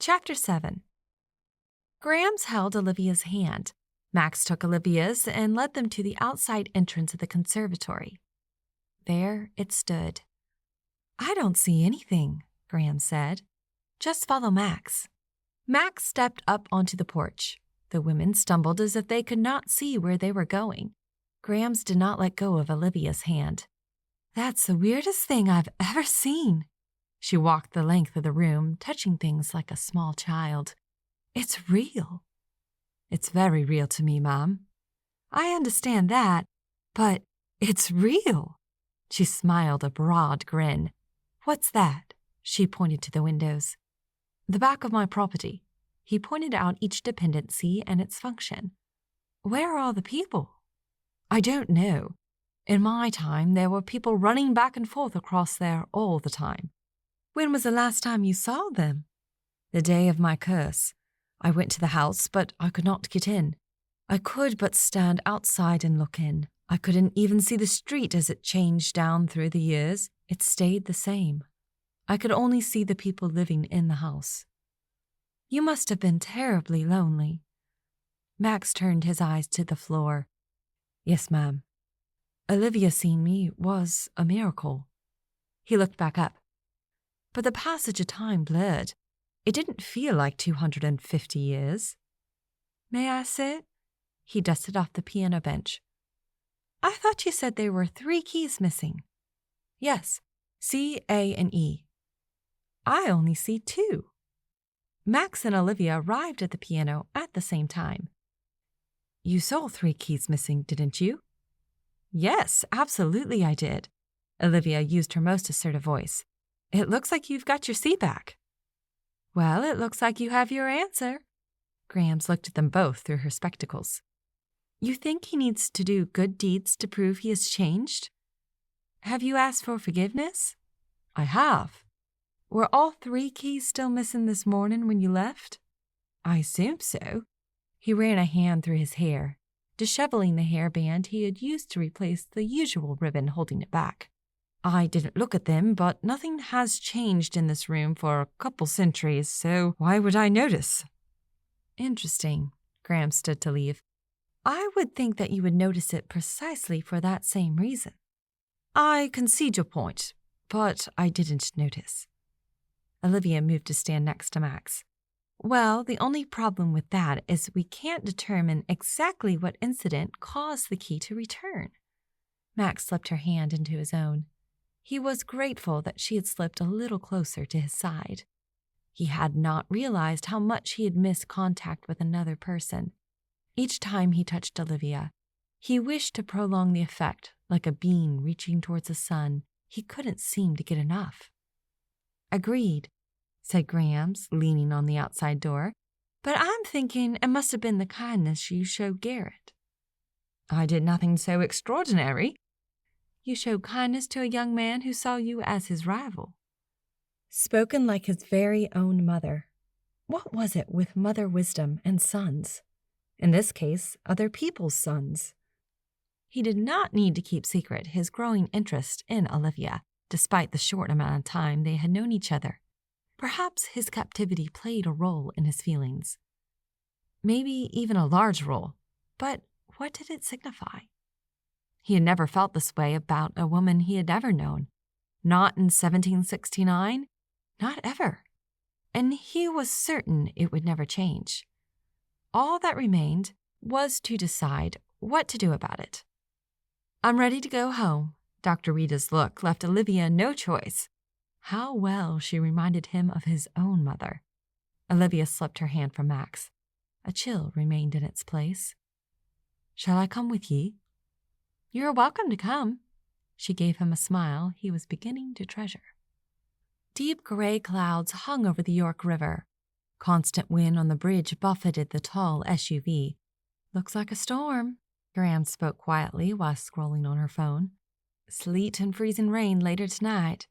Chapter 7. Grams held Olivia's hand. Max took Olivia's and led them to the outside entrance of the conservatory. There it stood. "I don't see anything," Grams said. "Just follow Max." Max stepped up onto the porch. The women stumbled as if they could not see where they were going. Grams did not let go of Olivia's hand. "That's the weirdest thing I've ever seen." She walked the length of the room, touching things like a small child. "It's real." "It's very real to me, Mom." "I understand that, but it's real." She smiled a broad grin. "What's that?" She pointed to the windows. "The back of my property." He pointed out each dependency and its function. "Where are all the people?" "I don't know. In my time, there were people running back and forth across there all the time." "When was the last time you saw them?" "The day of my curse. I went to the house, but I could not get in. I could but stand outside and look in. I couldn't even see the street as it changed down through the years. It stayed the same. I could only see the people living in the house." "You must have been terribly lonely." Max turned his eyes to the floor. "Yes, ma'am. Olivia seeing me was a miracle." He looked back up. But the passage of time blurred. It didn't feel like 250 years. "May I sit?" He dusted off the piano bench. "I thought you said there were 3 keys missing." "Yes, C, A, and E." "I only see 2. Max and Olivia arrived at the piano at the same time. "You saw 3 keys missing, didn't you?" "Yes, absolutely I did." Olivia used her most assertive voice. "It looks like you've got your C back." "Well, it looks like you have your answer." Grams looked at them both through her spectacles. "You think he needs to do good deeds to prove he has changed?" "Have you asked for forgiveness?" "I have." "Were all 3 keys still missing this morning when you left?" "I assume so." He ran a hand through his hair, disheveling the hairband he had used to replace the usual ribbon holding it back. "I didn't look at them, but nothing has changed in this room for a couple centuries, so why would I notice?" "Interesting." Graham stood to leave. "I would think that you would notice it precisely for that same reason." "I concede your point, but I didn't notice." Olivia moved to stand next to Max. "Well, the only problem with that is we can't determine exactly what incident caused the key to return." Max slipped her hand into his own. He was grateful that she had slipped a little closer to his side. He had not realized how much he had missed contact with another person. Each time he touched Olivia, he wished to prolong the effect like a beam reaching towards the sun. He couldn't seem to get enough. "Agreed," said Grams, leaning on the outside door. "But I'm thinking it must have been the kindness you showed Garrett." "I did nothing so extraordinary." "You showed kindness to a young man who saw you as his rival." Spoken like his very own mother. What was it with mother wisdom and sons? In this case, other people's sons. He did not need to keep secret his growing interest in Olivia, despite the short amount of time they had known each other. Perhaps his captivity played a role in his feelings. Maybe even a large role, but what did it signify? He had never felt this way about a woman he had ever known. Not in 1769, not ever. And he was certain it would never change. All that remained was to decide what to do about it. "I'm ready to go home." Dr. Rita's look left Olivia no choice. How well she reminded him of his own mother. Olivia slipped her hand from Max. A chill remained in its place. "Shall I come with ye?" "You're welcome to come." She gave him a smile he was beginning to treasure. Deep gray clouds hung over the York River. Constant wind on the bridge buffeted the tall SUV. "Looks like a storm," Graham spoke quietly while scrolling on her phone. "Sleet and freezing rain later tonight."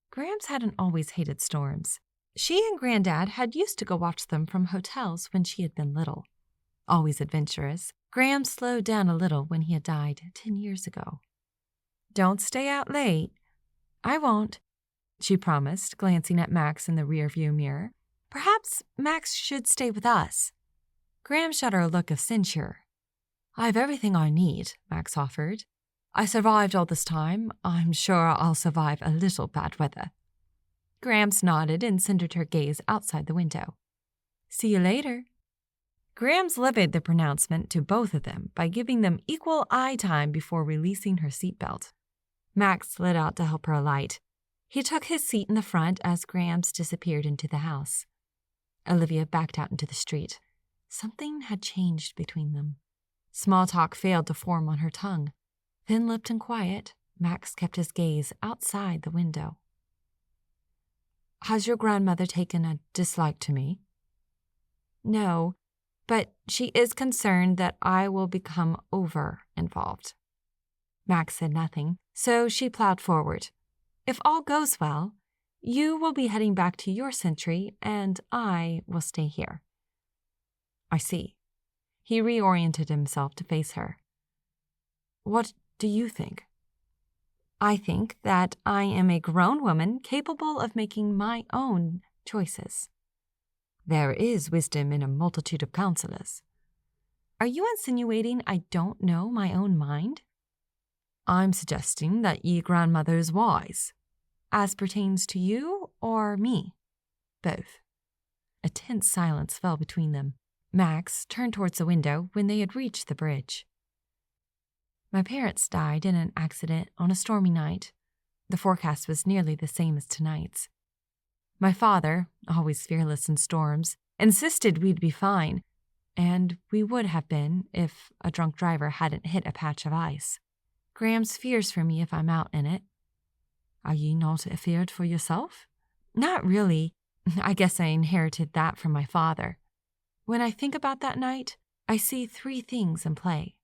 Grams hadn't always hated storms. She and Granddad had used to go watch them from hotels when she had been little. Always adventurous, Graham slowed down a little when he had died 10 years ago. "Don't stay out late." "I won't," she promised, glancing at Max in the rearview mirror. Perhaps Max should stay with us. Graham shot her a look of censure. I have everything I need, Max offered. I survived all this time. I'm sure I'll survive a little bad weather. Grams nodded and centered her gaze outside the window. See you later. Grams levied the pronouncement to both of them by giving them equal eye time before releasing her seatbelt. Max slid out to help her alight. He took his seat in the front as Grams disappeared into the house. Olivia backed out into the street. Something had changed between them. Small talk failed to form on her tongue. Thin-lipped and quiet, Max kept his gaze outside the window. Has your grandmother taken a dislike to me? No, but she is concerned that I will become over-involved. Max said nothing, so she plowed forward. If all goes well, you will be heading back to your century, and I will stay here. I see. He reoriented himself to face her. What do you think? I think that I am a grown woman capable of making my own choices. There is wisdom in a multitude of counselors. Are you insinuating I don't know my own mind? I'm suggesting that ye grandmother is wise. As pertains to you or me? Both. A tense silence fell between them. Max turned towards the window when they had reached the bridge. My parents died in an accident on a stormy night. The forecast was nearly the same as tonight's. My father, always fearless in storms, insisted we'd be fine, and we would have been if a drunk driver hadn't hit a patch of ice. Graham's fears for me if I'm out in it. Are ye not afeard for yourself? Not really. I guess I inherited that from my father. When I think about that night, I see three things in play.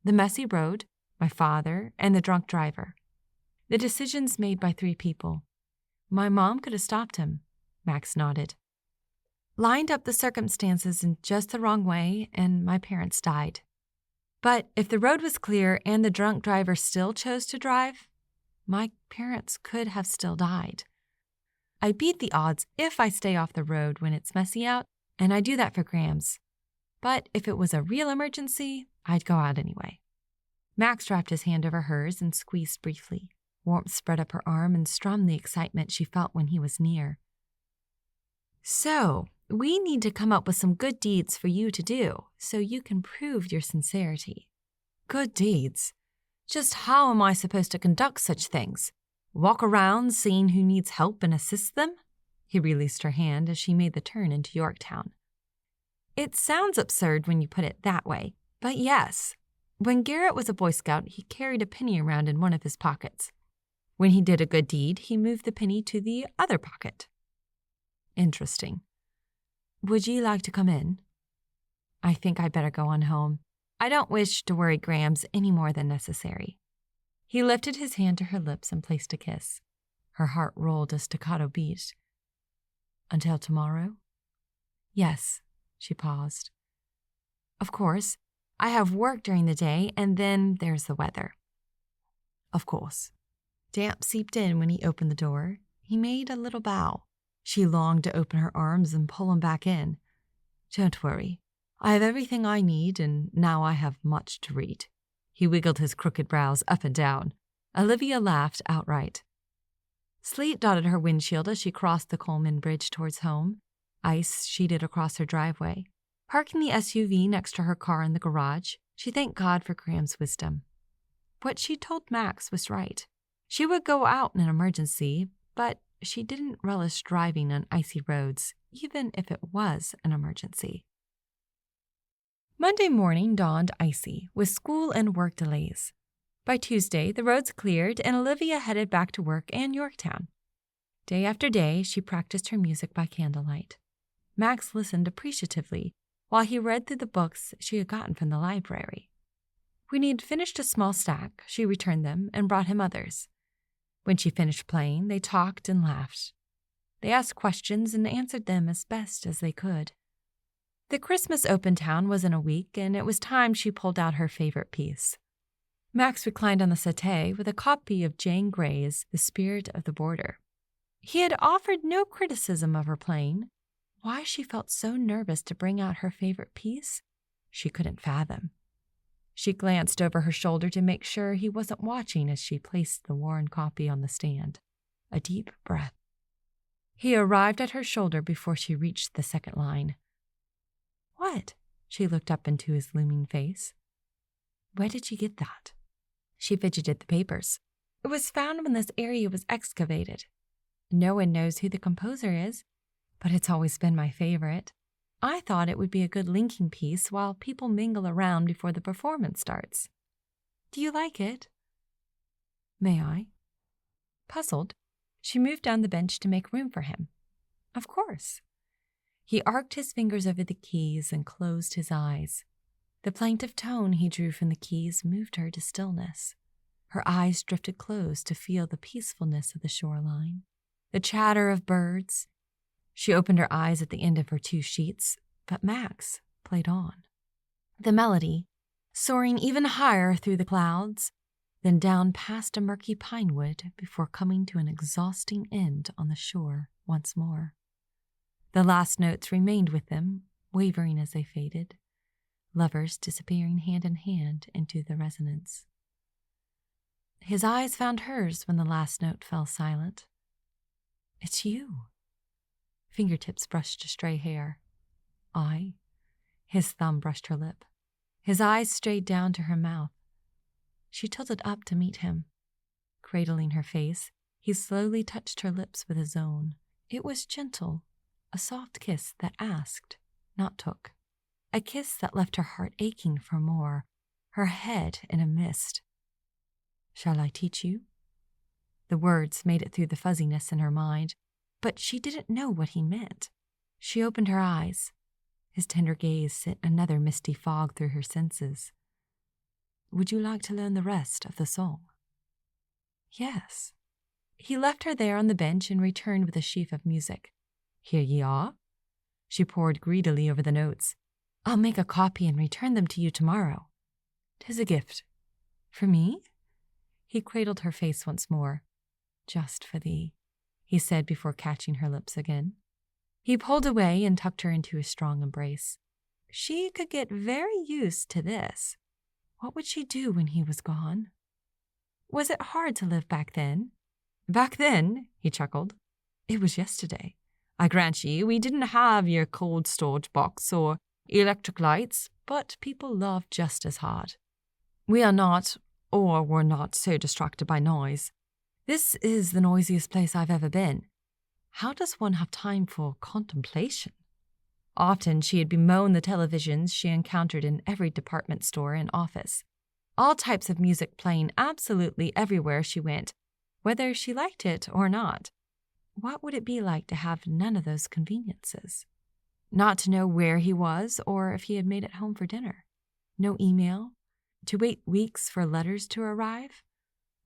The messy road, my father, and the drunk driver. The decisions made by three people. My mom could have stopped him, Max nodded. Lined up the circumstances in just the wrong way, and my parents died. But if the road was clear and the drunk driver still chose to drive, my parents could have still died. I beat the odds if I stay off the road when it's messy out, and I do that for Grams. But if it was a real emergency, I'd go out anyway. Max wrapped his hand over hers and squeezed briefly. Warmth spread up her arm and strummed the excitement she felt when he was near. So, we need to come up with some good deeds for you to do, so you can prove your sincerity. Good deeds? Just how am I supposed to conduct such things? Walk around seeing who needs help and assist them? He released her hand as she made the turn into Yorktown. It sounds absurd when you put it that way, but yes. When Garrett was a Boy Scout, he carried a penny around in one of his pockets. When he did a good deed, he moved the penny to the other pocket. Interesting. Would ye like to come in? I think I'd better go on home. I don't wish to worry Grams any more than necessary. He lifted his hand to her lips and placed a kiss. Her heart rolled a staccato beat. Until tomorrow? Yes, she paused. Of course, I have work during the day, and then there's the weather. Of course. Damp seeped in when he opened the door. He made a little bow. She longed to open her arms and pull him back in. Don't worry. I have everything I need, and now I have much to read. He wiggled his crooked brows up and down. Olivia laughed outright. Sleet dotted her windshield as she crossed the Coleman Bridge towards home. Ice sheeted across her driveway. Parking the SUV next to her car in the garage, she thanked God for Graham's wisdom. What she told Max was right. She would go out in an emergency, but she didn't relish driving on icy roads, even if it was an emergency. Monday morning dawned icy, with school and work delays. By Tuesday, the roads cleared and Olivia headed back to work and Yorktown. Day after day, she practiced her music by candlelight. Max listened appreciatively while he read through the books she had gotten from the library. When he had finished a small stack, she returned them and brought him others. When she finished playing, they talked and laughed. They asked questions and answered them as best as they could. The Christmas open town was in a week, and it was time she pulled out her favorite piece. Max reclined on the settee with a copy of Jane Grey's The Spirit of the Border. He had offered no criticism of her playing. Why she felt so nervous to bring out her favorite piece, she couldn't fathom. She glanced over her shoulder to make sure he wasn't watching as she placed the worn copy on the stand. A deep breath. He arrived at her shoulder before she reached the second line. What? She looked up into his looming face. Where did you get that? She fidgeted the papers. It was found when this area was excavated. No one knows who the composer is, but it's always been my favorite. I thought it would be a good linking piece while people mingle around before the performance starts. Do you like it? May I? Puzzled, she moved down the bench to make room for him. Of course. He arced his fingers over the keys and closed his eyes. The plaintive tone he drew from the keys moved her to stillness. Her eyes drifted close to feel the peacefulness of the shoreline, the chatter of birds. She opened her eyes at the end of her 2 sheets, but Max played on. The melody, soaring even higher through the clouds, then down past a murky pine wood before coming to an exhausting end on the shore once more. The last notes remained with them, wavering as they faded, lovers disappearing hand in hand into the resonance. His eyes found hers when the last note fell silent. It's you. Fingertips brushed a stray hair. I? His thumb brushed her lip. His eyes strayed down to her mouth. She tilted up to meet him. Cradling her face, he slowly touched her lips with his own. It was gentle, a soft kiss that asked, not took. A kiss that left her heart aching for more, her head in a mist. Shall I teach you? The words made it through the fuzziness in her mind, but she didn't know what he meant. She opened her eyes. His tender gaze sent another misty fog through her senses. Would you like to learn the rest of the song? Yes. He left her there on the bench and returned with a sheaf of music. Here ye are. She pored greedily over the notes. I'll make a copy and return them to you tomorrow. 'Tis a gift. For me? He cradled her face once more. Just for thee, he said before catching her lips again. He pulled away and tucked her into his strong embrace. She could get very used to this. What would she do when he was gone? Was it hard to live back then? Back then, he chuckled. It was yesterday. I grant ye, we didn't have your cold storage box or electric lights, but people loved just as hard. We are not, or were not, so distracted by noise. This is the noisiest place I've ever been. How does one have time for contemplation? Often she had bemoaned the televisions she encountered in every department store and office. All types of music playing absolutely everywhere she went, whether she liked it or not. What would it be like to have none of those conveniences? Not to know where he was or if he had made it home for dinner. No email. To wait weeks for letters to arrive.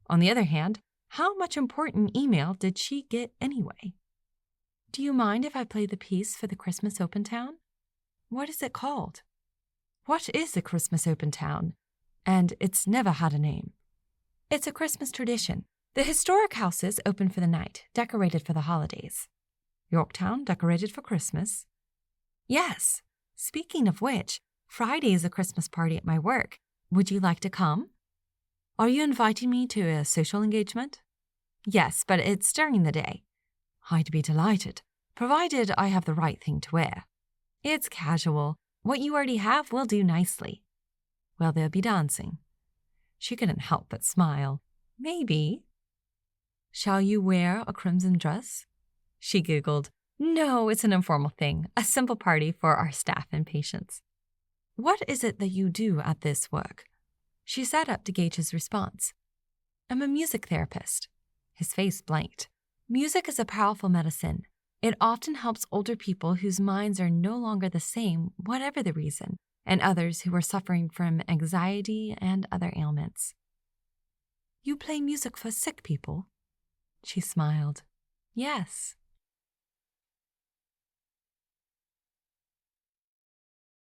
On the other hand, how much important email did she get anyway? Do you mind if I play the piece for the Christmas Open Town? What is it called? What is a Christmas Open Town? And it's never had a name. It's a Christmas tradition. The historic houses open for the night, decorated for the holidays. Yorktown decorated for Christmas. Yes. Speaking of which, Friday is a Christmas party at my work. Would you like to come? Are you inviting me to a social engagement? Yes, but it's during the day. I'd be delighted, provided I have the right thing to wear. It's casual. What you already have will do nicely. Well, there'll be dancing. She couldn't help but smile. Maybe. Shall you wear a crimson dress? She giggled. No, it's an informal thing, a simple party for our staff and patients. What is it that you do at this work? She sat up to gauge his response. I'm a music therapist. His face blanked. Music is a powerful medicine. It often helps older people whose minds are no longer the same, whatever the reason, and others who are suffering from anxiety and other ailments. You play music for sick people? She smiled. Yes.